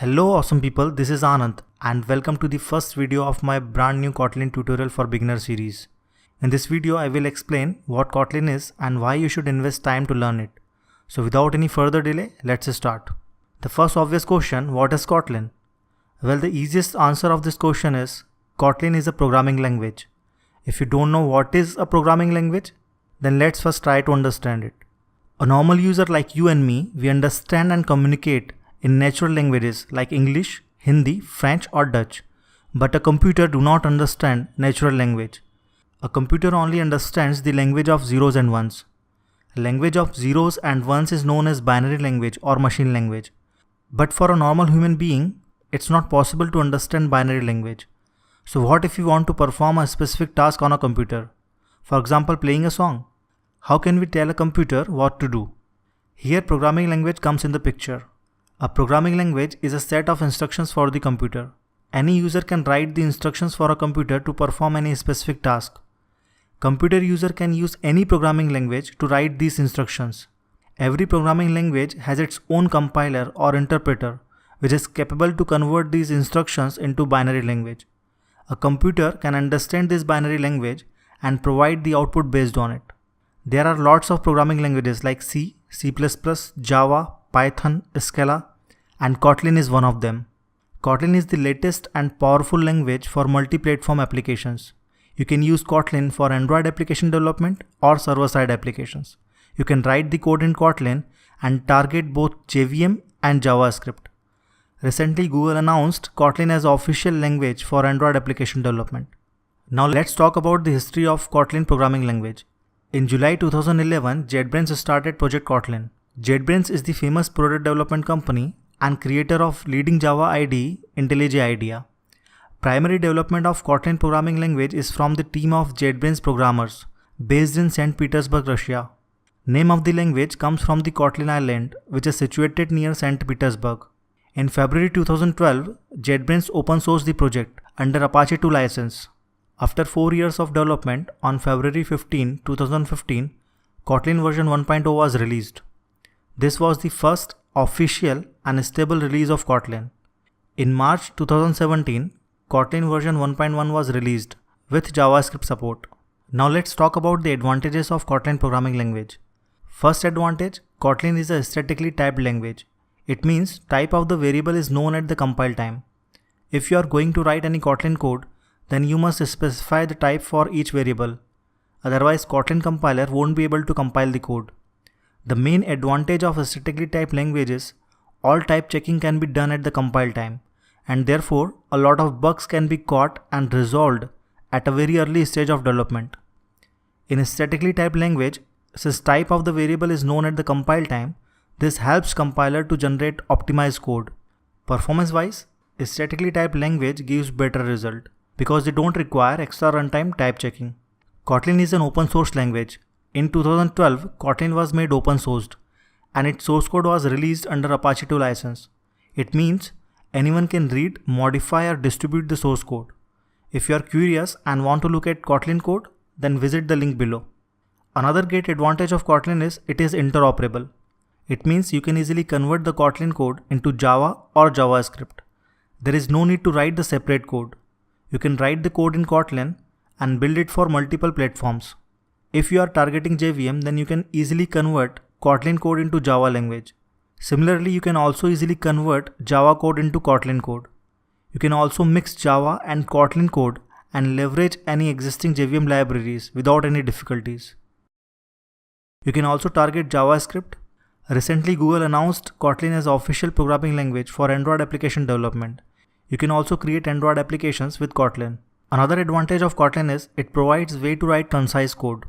Hello awesome people, this is Anand and welcome to the first video of my brand new Kotlin tutorial for beginner series. In this video I will explain what Kotlin is and why you should invest time to learn it. So without any further delay, let's start. The first obvious question, what is Kotlin? Well, the easiest answer of this question is Kotlin is a programming language. If you don't know what is a programming language, then let's first try to understand it. A normal user like you and me, we understand and communicate in natural languages like English, Hindi, French or Dutch. But a computer do not understand natural language. A computer only understands the language of zeros and ones. A language of zeros and ones is known as binary language or machine language. But for a normal human being, it's not possible to understand binary language. So what if you want to perform a specific task on a computer? For example, playing a song. How can we tell a computer what to do? Here programming language comes in the picture. A programming language is a set of instructions for the computer. Any user can write the instructions for a computer to perform any specific task. Computer user can use any programming language to write these instructions. Every programming language has its own compiler or interpreter, which is capable to convert these instructions into binary language. A computer can understand this binary language and provide the output based on it. There are lots of programming languages like C, C++, Java, Python, Scala, and Kotlin is one of them. Kotlin is the latest and powerful language for multi-platform applications. You can use Kotlin for Android application development or server-side applications. You can write the code in Kotlin and target both JVM and JavaScript. Recently, Google announced Kotlin as official language for Android application development. Now let's talk about the history of Kotlin programming language. In July 2011, JetBrains started Project Kotlin. JetBrains is the famous product development company and creator of leading Java IDE, IntelliJ IDEA. Primary development of Kotlin programming language is from the team of JetBrains programmers based in St. Petersburg, Russia. Name of the language comes from the Kotlin Island, which is situated near St. Petersburg. In February 2012, JetBrains open sourced the project under Apache 2 license. After 4 years of development, on February 15, 2015, Kotlin version 1.0 was released. This was the first official and stable release of Kotlin. In March 2017, Kotlin version 1.1 was released with JavaScript support. Now let's talk about the advantages of Kotlin programming language. First advantage, Kotlin is a statically typed language. It means type of the variable is known at the compile time. If you are going to write any Kotlin code, then you must specify the type for each variable. Otherwise, Kotlin compiler won't be able to compile the code. The main advantage of a statically typed language is all type checking can be done at the compile time, and therefore a lot of bugs can be caught and resolved at a very early stage of development. In a statically typed language, since type of the variable is known at the compile time, this helps compiler to generate optimized code. Performance-wise, a statically typed language gives better result because they don't require extra runtime type checking. Kotlin is an open source language. In 2012, Kotlin was made open sourced and its source code was released under Apache 2 license. It means anyone can read, modify or distribute the source code. If you are curious and want to look at Kotlin code, then visit the link below. Another great advantage of Kotlin is it is interoperable. It means you can easily convert the Kotlin code into Java or JavaScript. There is no need to write the separate code. You can write the code in Kotlin and build it for multiple platforms. If you are targeting JVM, then you can easily convert Kotlin code into Java language. Similarly, you can also easily convert Java code into Kotlin code. You can also mix Java and Kotlin code and leverage any existing JVM libraries without any difficulties. You can also target JavaScript. Recently, Google announced Kotlin as official programming language for Android application development. You can also create Android applications with Kotlin. Another advantage of Kotlin is it provides way to write concise code.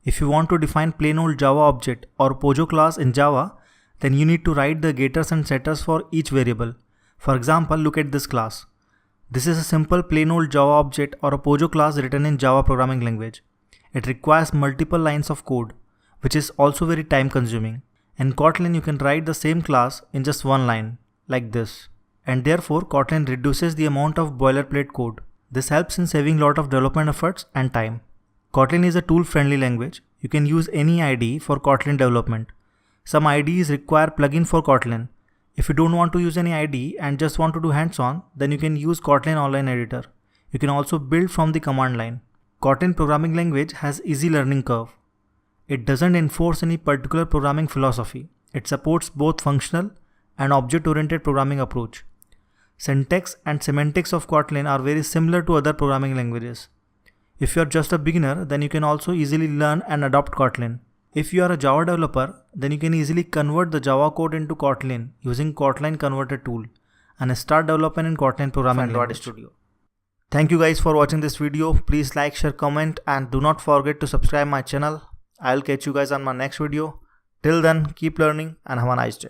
If you want to define plain old Java object or Pojo class in Java, then you need to write the getters and setters for each variable. For example, look at this class. This is a simple plain old Java object or a Pojo class written in Java programming language. It requires multiple lines of code, which is also very time consuming. In Kotlin, you can write the same class in just one line, like this. And therefore, Kotlin reduces the amount of boilerplate code. This helps in saving a lot of development efforts and time. Kotlin is a tool-friendly language. You can use any IDE for Kotlin development. Some IDEs require plugin for Kotlin. If you don't want to use any IDE and just want to do hands-on, then you can use Kotlin Online Editor. You can also build from the command line. Kotlin programming language has easy learning curve. It doesn't enforce any particular programming philosophy. It supports both functional and object-oriented programming approach. Syntax and semantics of Kotlin are very similar to other programming languages. If you are just a beginner, then you can also easily learn and adopt Kotlin. If you are a Java developer, then you can easily convert the Java code into Kotlin using Kotlin Converter tool and start development in Kotlin programming language. Studio. Thank you guys for watching this video. Please like, share, comment, and do not forget to subscribe my channel. I'll catch you guys on my next video. Till then, keep learning and have a nice day.